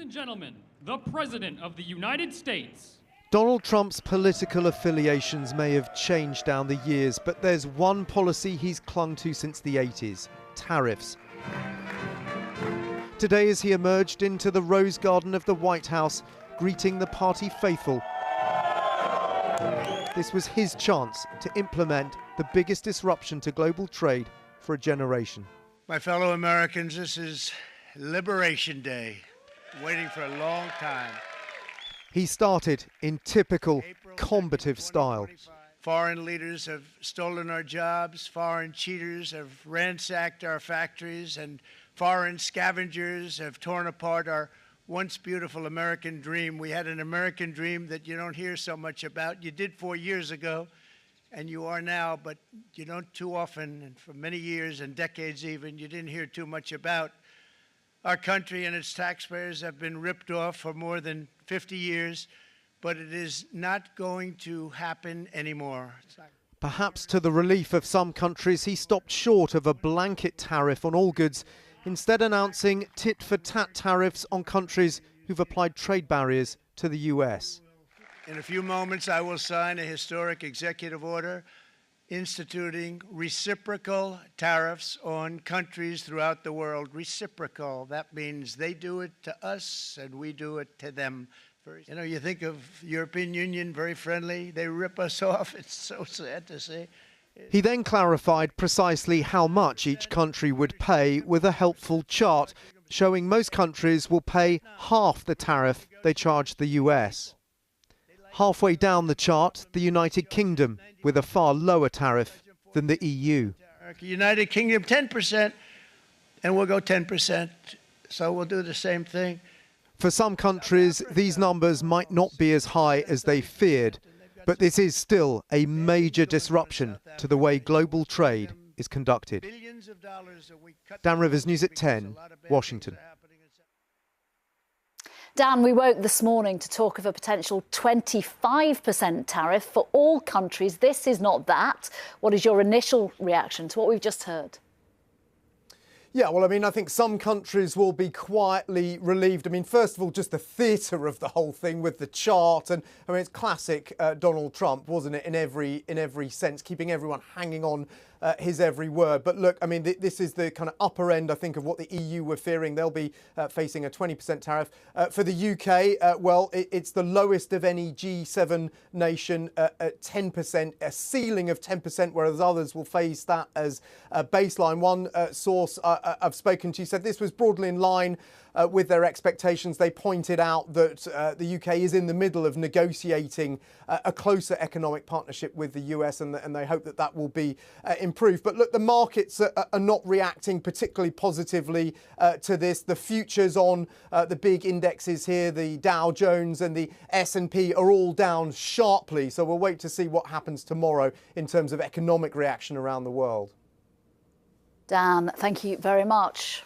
and gentlemen, the President of the United States. Donald Trump's political affiliations may have changed down the years, but there's one policy he's clung to since the 80s: tariffs. Today, as he emerged into the Rose Garden of the White House, greeting the party faithful, this was his chance to implement the biggest disruption to global trade for a generation. My fellow Americans, this is Liberation Day. Waiting for a long time. He started in typical combative style. Foreign leaders have stolen our jobs, foreign cheaters have ransacked our factories, and foreign scavengers have torn apart our once beautiful American dream. We had an American dream that you don't hear so much about. You did 4 years ago, and you are now, but you don't too often, and for many years and decades even, you didn't hear too much about. Our country and its taxpayers have been ripped off for more than 50 years, but it is not going to happen anymore. Perhaps to the relief of some countries, he stopped short of a blanket tariff on all goods, instead announcing tit-for-tat tariffs on countries who've applied trade barriers to the US. In a few moments, I will sign a historic executive order instituting reciprocal tariffs on countries throughout the world. Reciprocal, that means they do it to us and we do it to them. You know, you think of the European Union, very friendly, they rip us off. It's so sad to see. He then clarified precisely how much each country would pay with a helpful chart showing most countries will pay half the tariff they charge the US. Halfway down the chart, the United Kingdom, with a far lower tariff than the EU. United Kingdom, 10%, and we'll go 10%, so we'll do the same thing. For some countries, these numbers might not be as high as they feared, but this is still a major disruption to the way global trade is conducted. Dan Rivers, News at 10, Washington. Dan, we woke this morning to talk of a potential 25% tariff for all countries. This is not that. What is your initial reaction to what we've just heard? Yeah, well, I mean, I think some countries will be quietly relieved. I mean, first of all, just the theatre of the whole thing with the chart. And I mean, it's classic Donald Trump, wasn't it, in every sense, keeping everyone hanging on his every word. But look, I mean, this is the kind of upper end, I think, of what the EU were fearing. They'll be facing a 20% tariff. For the UK, well, it's the lowest of any G7 nation at 10%, a ceiling of 10%, whereas others will face that as a baseline. One source I've spoken to said this was broadly in line with their expectations. They pointed out that the UK is in the middle of negotiating a closer economic partnership with the US, and they hope that that will be improved. But look, the markets are not reacting particularly positively to this. The futures on the big indexes here, the Dow Jones and the S&P, are all down sharply. So we'll wait to see what happens tomorrow in terms of economic reaction around the world. Dan, thank you very much.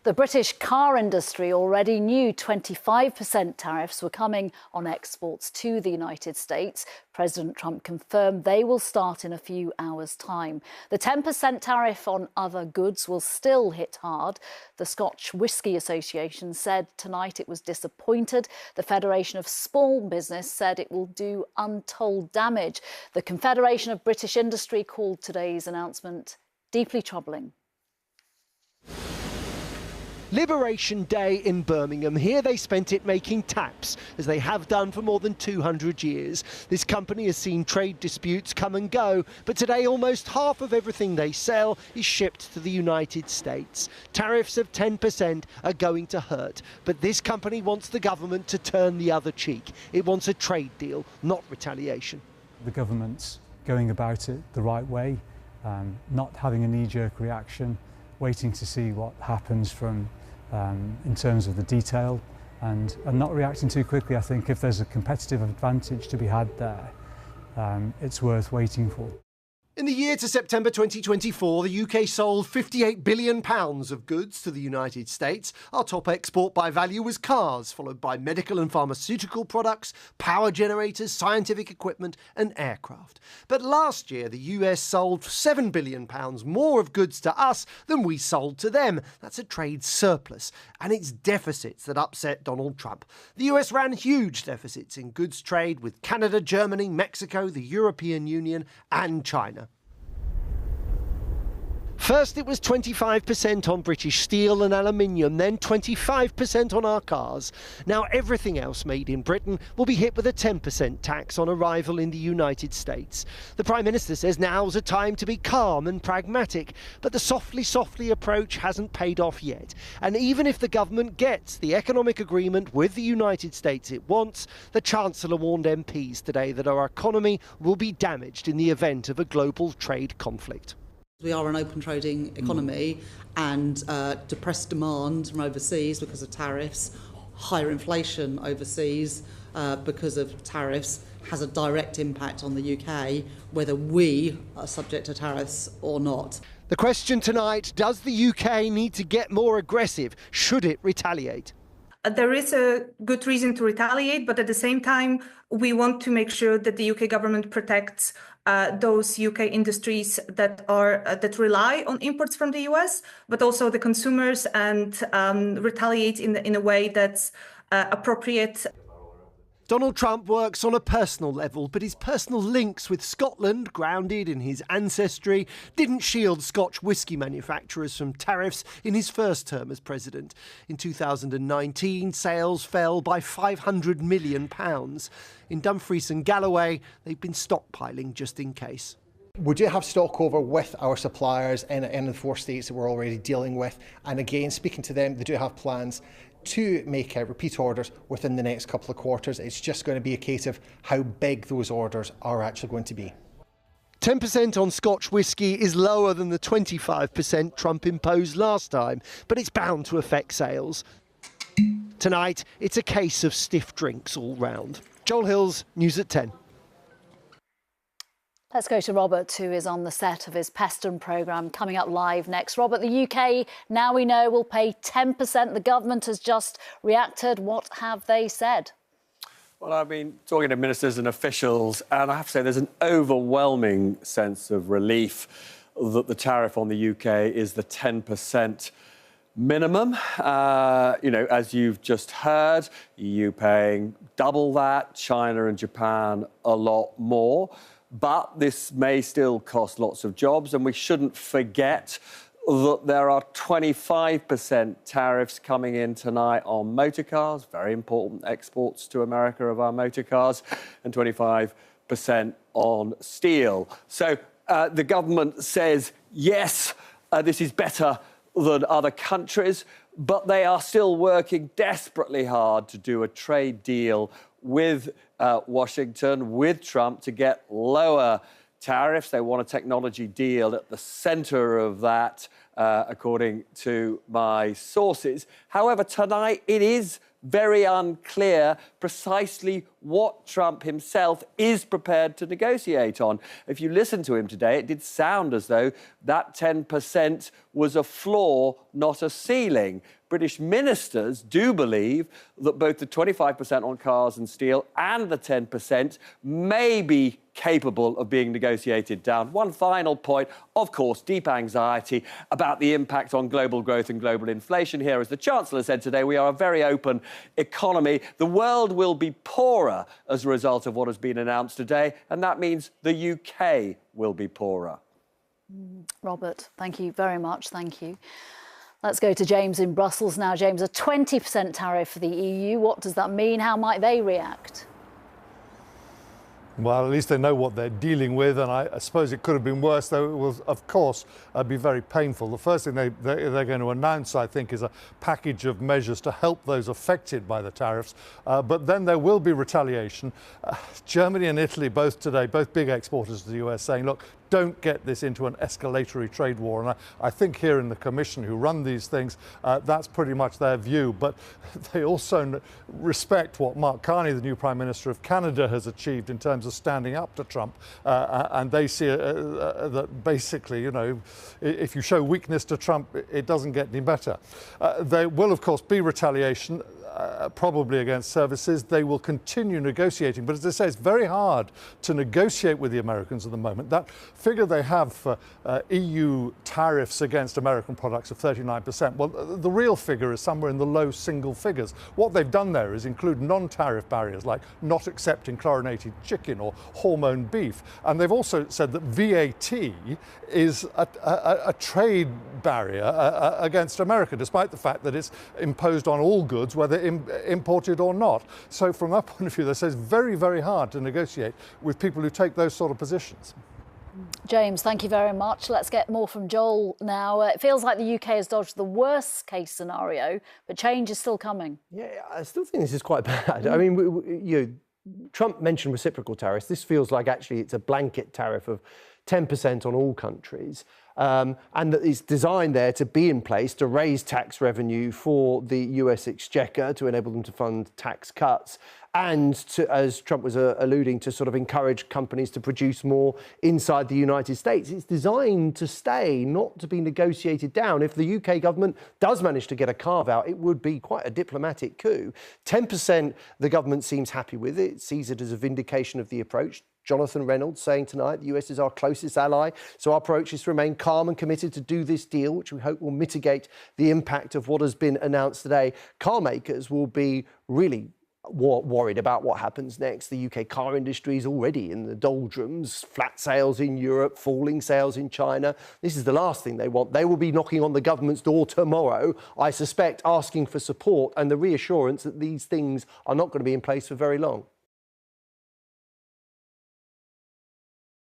The British car industry already knew 25% tariffs were coming on exports to the United States. President Trump confirmed they will start in a few hours' time. The 10% tariff on other goods will still hit hard. The Scotch Whisky Association said tonight it was disappointed. The Federation of Small Business said it will do untold damage. The Confederation of British Industry called today's announcement deeply troubling. Liberation Day in Birmingham. Here they spent it making taps, as they have done for more than 200 years. This company has seen trade disputes come and go, but today almost half of everything they sell is shipped to the United States. Tariffs of 10% are going to hurt, but this company wants the government to turn the other cheek. It wants a trade deal, not retaliation. The government's going about it the right way, not having a knee-jerk reaction, waiting to see what happens from in terms of the detail, and not reacting too quickly. I think if there's a competitive advantage to be had there, it's worth waiting for. In the year to September 2024, the UK sold £58 billion of goods to the United States. Our top export by value was cars, followed by medical and pharmaceutical products, power generators, scientific equipment and aircraft. But last year, the US sold £7 billion more of goods to us than we sold to them. That's a trade surplus. And it's deficits that upset Donald Trump. The US ran huge deficits in goods trade with Canada, Germany, Mexico, the European Union and China. First, it was 25% on British steel and aluminium, then 25% on our cars. Now, everything else made in Britain will be hit with a 10% tax on arrival in the United States. The Prime Minister says now's a time to be calm and pragmatic, but the softly approach hasn't paid off yet. And even if the government gets the economic agreement with the United States it wants, the Chancellor warned MPs today that our economy will be damaged in the event of a global trade conflict. We are an open trading economy and depressed demand from overseas because of tariffs, higher inflation overseas because of tariffs has a direct impact on the UK, whether we are subject to tariffs or not. The question tonight, does the UK need to get more aggressive? Should it retaliate? There is a good reason to retaliate, but at the same time, we want to make sure that the UK government protects those UK industries that rely on imports from the US, but also the consumers, and retaliate in a way that's appropriate. Donald Trump works on a personal level, but his personal links with Scotland, grounded in his ancestry, didn't shield Scotch whisky manufacturers from tariffs in his first term as president. In 2019, sales fell by £500 million. In Dumfries and Galloway, they've been stockpiling just in case. We do have stock over with our suppliers in the 4 states that we're already dealing with. And again, speaking to them, they do have plans to make repeat orders within the next couple of quarters. It's just going to be a case of how big those orders are actually going to be. 10% on Scotch whisky is lower than the 25% Trump imposed last time, but it's bound to affect sales. Tonight, it's a case of stiff drinks all round. Joel Hills, News at 10. Let's go to Robert, who is on the set of his Peston programme, coming up live next. Robert, the UK, now we know, will pay 10%. The government has just reacted. What have they said? Well, I've been talking to ministers and officials, and I have to say there's an overwhelming sense of relief that the tariff on the UK is the 10% minimum. As you've just heard, EU paying double that, China and Japan a lot more. But this may still cost lots of jobs, and we shouldn't forget that there are 25% tariffs coming in tonight on motor cars, very important exports to America of our motor cars, and 25% on steel. So the government says, yes, this is better than other countries, but they are still working desperately hard to do a trade deal with Washington, with Trump, to get lower tariffs. They want a technology deal at the centre of that, according to my sources. However, tonight it is very unclear precisely what Trump himself is prepared to negotiate on. If you listen to him today, it did sound as though that 10% was a floor, not a ceiling. British ministers do believe that both the 25% on cars and steel and the 10% may be capable of being negotiated down. One final point, of course, deep anxiety about the impact on global growth and global inflation here. As the Chancellor said today, we are a very open economy. The world will be poorer as a result of what has been announced today, and that means the UK will be poorer. Robert, thank you very much. Thank you. Let's go to James in Brussels now. James, a 20% tariff for the EU. What does that mean? How might they react? Well, at least they know what they're dealing with, and I suppose it could have been worse, though it will, of course, be very painful. The first thing they're going to announce, I think, is a package of measures to help those affected by the tariffs, but then there will be retaliation. Germany and Italy both today, both big exporters to the US, saying, look, don't get this into an escalatory trade war. And I think here in the Commission who run these things, that's pretty much their view. But they also respect what Mark Carney, the new Prime Minister of Canada, has achieved in terms of standing up to Trump. And they see that basically, you know, if you show weakness to Trump, it doesn't get any better. There will, of course, be retaliation. Probably against services. They will continue negotiating, but as I say, it's very hard to negotiate with the Americans at the moment. That figure they have for EU tariffs against American products of 39%, well, the real figure is somewhere in the low single figures. What they've done there is include non-tariff barriers like not accepting chlorinated chicken or hormone beef, and they've also said that VAT is a trade barrier against America, despite the fact that it's imposed on all goods, whether imported or not. So from that point of view, they say it's very, very hard to negotiate with people who take those sort of positions. James, thank you very much. Let's get more from Joel now. It feels like the UK has dodged the worst case scenario, but change is still coming. Yeah, I still think this is quite bad. I mean, Trump mentioned reciprocal tariffs. This feels like actually it's a blanket tariff of 10% on all countries. And that it's designed there to be in place to raise tax revenue for the US exchequer to enable them to fund tax cuts and to, as Trump was alluding to, sort of encourage companies to produce more inside the United States. It's designed to stay, not to be negotiated down. If the UK government does manage to get a carve out, it would be quite a diplomatic coup. 10% the government seems happy with it, sees it as a vindication of the approach. Jonathan Reynolds saying tonight the US is our closest ally, so our approach is to remain calm and committed to do this deal, which we hope will mitigate the impact of what has been announced today. Car makers will be really worried about what happens next. The UK car industry is already in the doldrums. Flat sales in Europe, falling sales in China. This is the last thing they want. They will be knocking on the government's door tomorrow, I suspect, asking for support and the reassurance that these things are not going to be in place for very long.